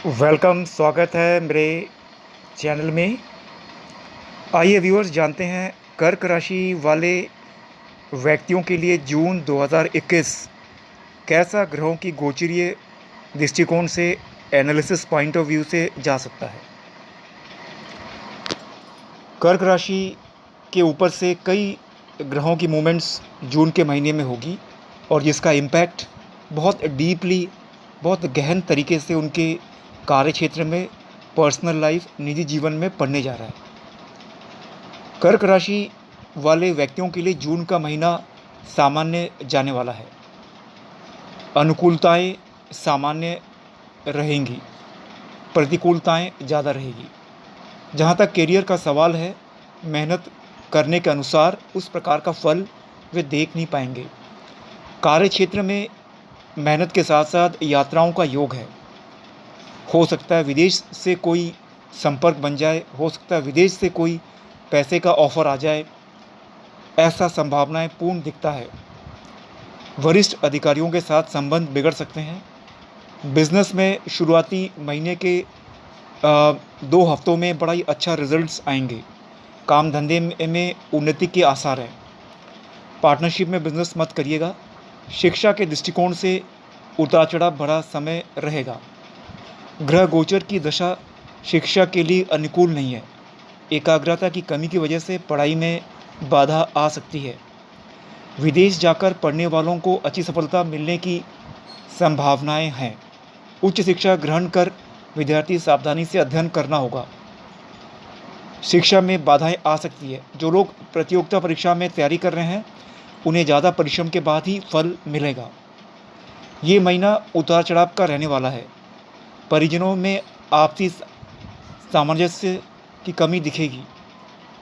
स्वागत है मेरे चैनल में। आइए व्यूअर्स जानते हैं कर्क राशि वाले व्यक्तियों के लिए जून 2021 कैसा ग्रहों की गोचरीय दृष्टिकोण से एनालिसिस पॉइंट ऑफ व्यू से जा सकता है। कर्क राशि के ऊपर से कई ग्रहों की मूवमेंट्स जून के महीने में होगी और जिसका इम्पैक्ट बहुत डीपली, बहुत गहन तरीके से उनके कार्य क्षेत्र में, पर्सनल लाइफ, निजी जीवन में पड़ने जा रहा है। कर्क राशि वाले व्यक्तियों के लिए जून का महीना सामान्य जाने वाला है। अनुकूलताएं सामान्य रहेंगी, प्रतिकूलताएं ज़्यादा रहेगी। जहाँ तक करियर का सवाल है, मेहनत करने के अनुसार उस प्रकार का फल वे देख नहीं पाएंगे। कार्य क्षेत्र में मेहनत के साथ साथ यात्राओं का योग है। हो सकता है विदेश से कोई संपर्क बन जाए, हो सकता है विदेश से कोई पैसे का ऑफ़र आ जाए, ऐसा संभावनाएं पूर्ण दिखता है। वरिष्ठ अधिकारियों के साथ संबंध बिगड़ सकते हैं। बिजनेस में शुरुआती महीने के 2 हफ्तों में बड़ा ही अच्छा रिजल्ट्स आएंगे। काम धंधे में उन्नति के आसार हैं। पार्टनरशिप में बिजनेस मत करिएगा। शिक्षा के दृष्टिकोण से उतार चढ़ाव भरा समय रहेगा। ग्रह गोचर की दशा शिक्षा के लिए अनुकूल नहीं है। एकाग्रता की कमी की वजह से पढ़ाई में बाधा आ सकती है। विदेश जाकर पढ़ने वालों को अच्छी सफलता मिलने की संभावनाएं हैं। उच्च शिक्षा ग्रहण कर विद्यार्थी सावधानी से अध्ययन करना होगा। शिक्षा में बाधाएं आ सकती है। जो लोग प्रतियोगिता परीक्षा में तैयारी कर रहे हैं, उन्हें ज़्यादा परिश्रम के बाद ही फल मिलेगा। ये महीना उतार चढ़ाव का रहने वाला है। परिजनों में आपसी सामंजस्य की कमी दिखेगी।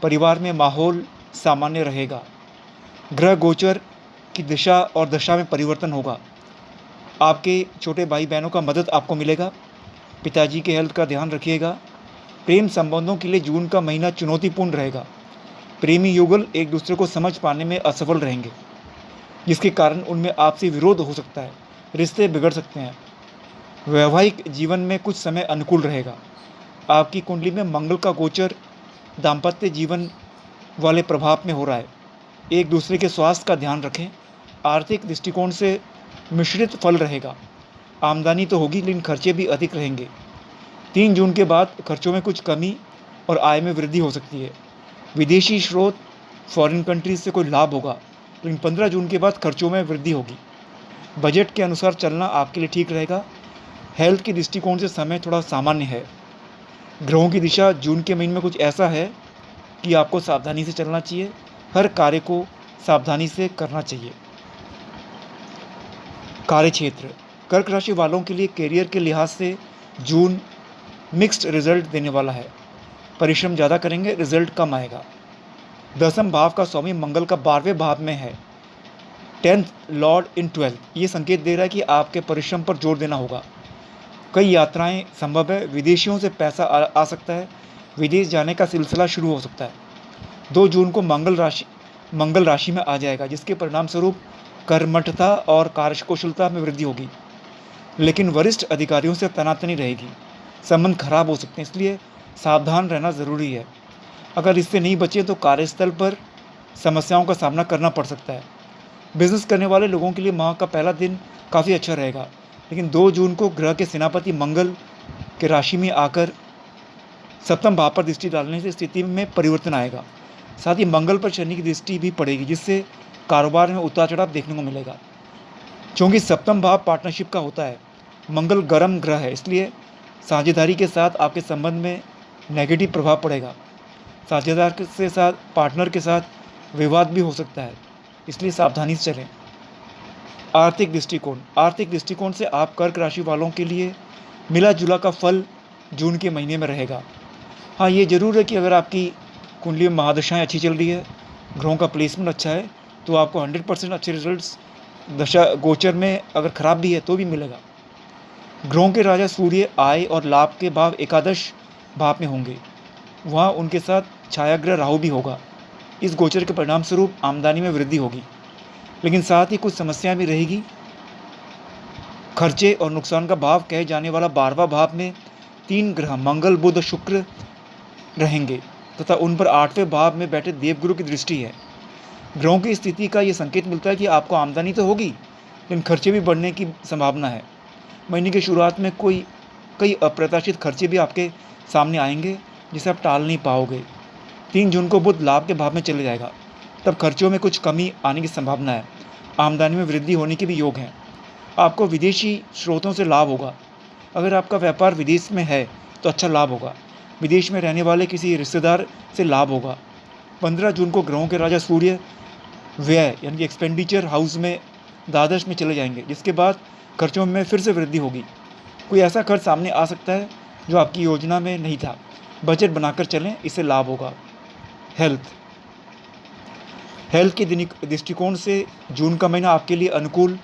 परिवार में माहौल सामान्य रहेगा। ग्रह गोचर की दिशा और दशा में परिवर्तन होगा। आपके छोटे भाई बहनों का मदद आपको मिलेगा। पिताजी के हेल्थ का ध्यान रखिएगा। प्रेम संबंधों के लिए जून का महीना चुनौतीपूर्ण रहेगा। प्रेमी युगल एक दूसरे को समझ पाने में असफल रहेंगे, जिसके कारण उनमें आपसी विरोध हो सकता है। रिश्ते बिगड़ सकते हैं। वैवाहिक जीवन में कुछ समय अनुकूल रहेगा। आपकी कुंडली में मंगल का गोचर दाम्पत्य जीवन वाले प्रभाव में हो रहा है। एक दूसरे के स्वास्थ्य का ध्यान रखें। आर्थिक दृष्टिकोण से मिश्रित फल रहेगा। आमदनी तो होगी लेकिन खर्चे भी अधिक रहेंगे। 3 जून के बाद खर्चों में कुछ कमी और आय में वृद्धि हो सकती है। विदेशी स्रोत, फॉरेन कंट्रीज से कोई लाभ होगा, लेकिन 15 जून के बाद खर्चों में वृद्धि होगी। बजट के अनुसार चलना आपके लिए ठीक रहेगा। हेल्थ की दृष्टिकोण से समय थोड़ा सामान्य है। ग्रहों की दिशा जून के महीने में कुछ ऐसा है कि आपको सावधानी से चलना चाहिए। हर कार्य को सावधानी से करना चाहिए। कार्य क्षेत्र, कर्क राशि वालों के लिए करियर के लिहाज से जून मिक्स्ड रिजल्ट देने वाला है। परिश्रम ज़्यादा करेंगे, रिजल्ट कम आएगा। 10वें भाव का स्वामी मंगल का 12वें भाव में है। 10th लॉर्ड इन 12th, ये संकेत दे रहा है कि आपके परिश्रम पर जोर देना होगा। कई यात्राएं संभव है। विदेशियों से पैसा आ सकता है। विदेश जाने का सिलसिला शुरू हो सकता है। 2 जून को मंगल राशि में आ जाएगा, जिसके परिणाम स्वरूप कर्मठता और कार्यकुशलता में वृद्धि होगी। लेकिन वरिष्ठ अधिकारियों से तनातनी रहेगी। संबंध खराब हो सकते हैं, इसलिए सावधान रहना ज़रूरी है। अगर इससे नहीं बचे तो कार्यस्थल पर समस्याओं का सामना करना पड़ सकता है। बिजनेस करने वाले लोगों के लिए माह का पहला दिन काफ़ी अच्छा रहेगा, लेकिन 2 जून को ग्रह के सेनापति मंगल के राशि में आकर 7वें भाव पर दृष्टि डालने से स्थिति में परिवर्तन आएगा। साथ ही मंगल पर शनि की दृष्टि भी पड़ेगी, जिससे कारोबार में उतार चढ़ाव देखने को मिलेगा। क्योंकि 7वां भाव पार्टनरशिप का होता है, मंगल गर्म ग्रह है, इसलिए साझेदारी के साथ आपके संबंध में नेगेटिव प्रभाव पड़ेगा। साझेदार के साथ, पार्टनर के साथ विवाद भी हो सकता है, इसलिए सावधानी से चलें। आर्थिक दृष्टिकोण से आप कर्क राशि वालों के लिए मिला जुला का फल जून के महीने में रहेगा। हाँ, ये ज़रूर है कि अगर आपकी कुंडली में महादशाएँ अच्छी चल रही है, ग्रहों का प्लेसमेंट अच्छा है, तो आपको 100% अच्छे रिजल्ट्स दशा गोचर में अगर खराब भी है तो भी मिलेगा। ग्रहों के राजा सूर्य आय और लाभ के भाव एकादश भाव में होंगे। वहाँ उनके साथ छायाग्रह राहु भी होगा। इस गोचर के परिणाम स्वरूप आमदनी में वृद्धि होगी, लेकिन साथ ही कुछ समस्याएं भी रहेगी। खर्चे और नुकसान का भाव कहे जाने वाला 12वां भाव में 3 ग्रह मंगल, बुध और शुक्र रहेंगे तथा उन पर 8वें भाव में बैठे देवगुरु की दृष्टि है। ग्रहों की स्थिति का ये संकेत मिलता है कि आपको आमदनी तो होगी, लेकिन खर्चे भी बढ़ने की संभावना है। महीने की शुरुआत में कई अप्रत्याशित खर्चे भी आपके सामने आएंगे, जिसे आप टाल नहीं पाओगे। 3 जून को बुध लाभ के भाव में चले जाएगा, तब खर्चों में कुछ कमी आने की संभावना है। आमदनी में वृद्धि होने के भी योग हैं। आपको विदेशी स्रोतों से लाभ होगा। अगर आपका व्यापार विदेश में है तो अच्छा लाभ होगा। विदेश में रहने वाले किसी रिश्तेदार से लाभ होगा। 15 जून को ग्रहों के राजा सूर्य व्यय यानी कि एक्सपेंडिचर हाउस में द्वादश में चले जाएंगे, जिसके बाद खर्चों में फिर से वृद्धि होगी। कोई ऐसा खर्च सामने आ सकता है जो आपकी योजना में नहीं था। बजट बनाकर चलें, इससे लाभ होगा। हेल्थ के दृष्टिकोण से जून का महीना आपके लिए अनुकूल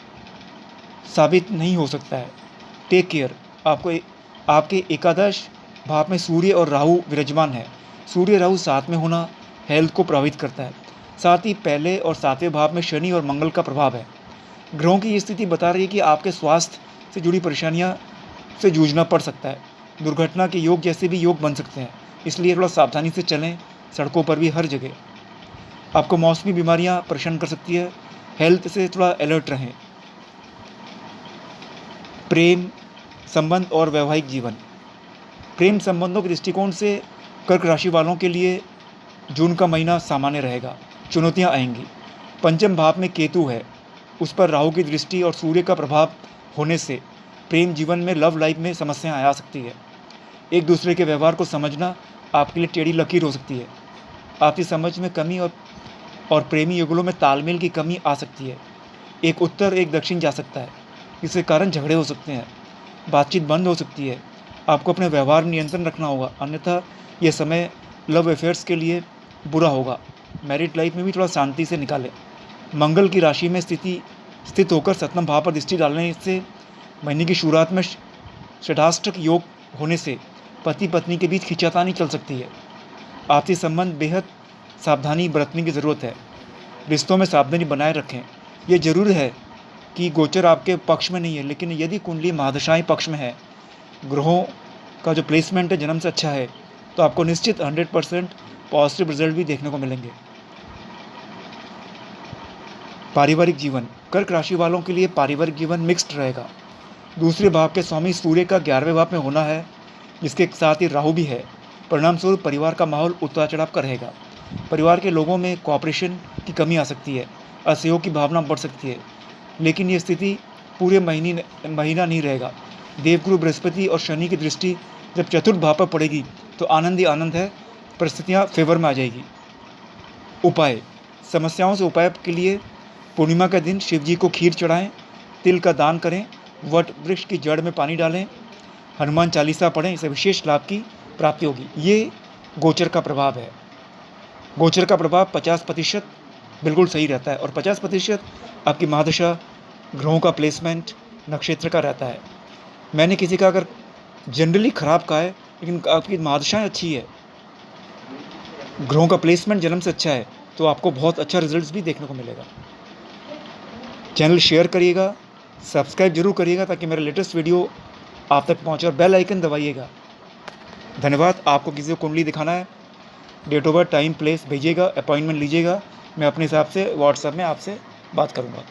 साबित नहीं हो सकता है। Take care. आपके एकादश भाव में सूर्य और राहु विराजमान है। सूर्य राहु साथ में होना हेल्थ को प्रभावित करता है। साथ ही पहले और 7वें भाव में शनि और मंगल का प्रभाव है। ग्रहों की ये स्थिति बता रही है कि आपके स्वास्थ्य से जुड़ी परेशानियां से जूझना पड़ सकता है। दुर्घटना के योग जैसे भी योग बन सकते हैं, इसलिए थोड़ा सावधानी से चलें। सड़कों पर भी हर जगह आपको मौसमी बीमारियां परेशान कर सकती है। हेल्थ से थोड़ा अलर्ट रहें। प्रेम संबंध और वैवाहिक जीवन। प्रेम संबंधों के दृष्टिकोण से कर्क राशि वालों के लिए जून का महीना सामान्य रहेगा। चुनौतियां आएंगी। पंचम भाव में केतु है, उस पर राहु की दृष्टि और सूर्य का प्रभाव होने से प्रेम जीवन में, लव लाइफ में समस्याएं आ सकती है। एक दूसरे के व्यवहार को समझना आपके लिए टेढ़ी लकीर हो सकती है। आपकी समझ में कमी और प्रेमी युगलों में तालमेल की कमी आ सकती है। एक उत्तर एक दक्षिण जा सकता है, इसके कारण झगड़े हो सकते हैं। बातचीत बंद हो सकती है। आपको अपने व्यवहार में नियंत्रण रखना होगा, अन्यथा यह समय लव अफेयर्स के लिए बुरा होगा। मैरिड लाइफ में भी थोड़ा शांति से निकालें। मंगल की राशि में स्थित होकर 7वें भाव पर दृष्टि डालने से महीने की शुरुआत में षष्ठाष्टक योग होने से पति पत्नी के बीच खींचातानी चल सकती है। आपसी संबंध बेहद सावधानी बरतने की ज़रूरत है। रिश्तों में सावधानी बनाए रखें। यह जरूर है कि गोचर आपके पक्ष में नहीं है, लेकिन यदि कुंडली महादशाएं पक्ष में है, ग्रहों का जो प्लेसमेंट है जन्म से अच्छा है, तो आपको निश्चित 100% पॉजिटिव रिजल्ट भी देखने को मिलेंगे। पारिवारिक जीवन। कर्क राशि वालों के लिए पारिवारिक जीवन मिक्स्ड रहेगा। दूसरे भाव के स्वामी सूर्य का 11वें भाव में होना है, जिसके साथ ही राहु भी है। परिणामस्वरूप परिवार का माहौल उतार चढ़ाव का रहेगा। परिवार के लोगों में कोऑपरेशन की कमी आ सकती है। असहयोग की भावना बढ़ सकती है, लेकिन ये स्थिति पूरे महीना नहीं रहेगा। देवगुरु बृहस्पति और शनि की दृष्टि जब चतुर्थ भाव पर पड़ेगी तो आनंद ही आनंद है। परिस्थितियाँ फेवर में आ जाएगी। उपाय। समस्याओं से उपाय के लिए पूर्णिमा के दिन शिव जी को खीर चढ़ाएं, तिल का दान करें, वट वृक्ष की जड़ में पानी डालें, हनुमान चालीसा पढ़ें। इससे विशेष लाभ की प्राप्ति होगी। ये गोचर का प्रभाव है। गोचर का प्रभाव 50% बिल्कुल सही रहता है और 50% आपकी महादशा, ग्रहों का प्लेसमेंट, नक्षत्र का रहता है। मैंने किसी का अगर जनरली खराब कहा है, लेकिन आपकी महादशाएं अच्छी है, ग्रहों का प्लेसमेंट जन्म से अच्छा है, तो आपको बहुत अच्छा रिजल्ट्स भी देखने को मिलेगा। चैनल शेयर करिएगा, सब्सक्राइब जरूर करिएगा ताकि मेरा लेटेस्ट वीडियो आप तक पहुंचे, और बेल आइकन दबाइएगा। धन्यवाद। आपको किसी को कुंडली दिखाना है, date of birth, time, place भेजिएगा, अपॉइंटमेंट लीजिएगा। मैं अपने हिसाब से व्हाट्सएप में आपसे बात करूंगा।